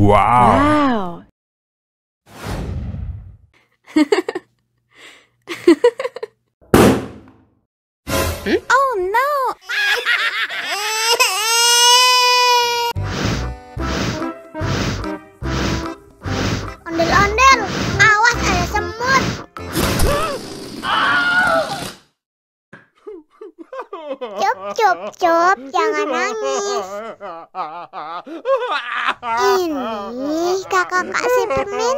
Wow. Oh no! Ondel-ondel, awas ada semut. Cup, jangan nangis. Ini kakak kasih permen.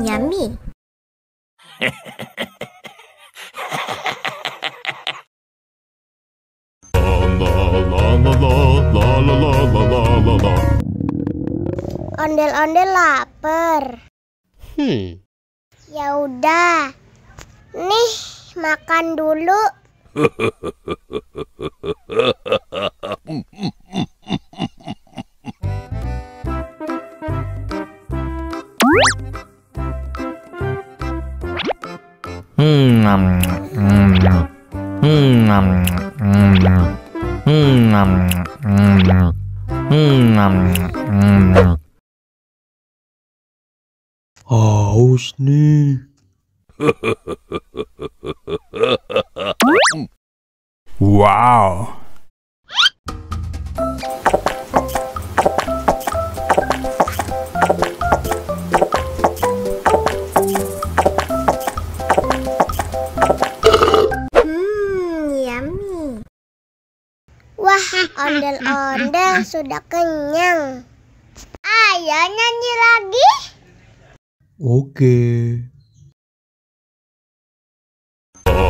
Yummy. Ondel-ondel lapar. Ya udah. Nih, makan dulu. Haus nih. Wow. Yummy. Wah, ondel-ondel sudah kenyang. Ayo nyanyi lagi. Oke. La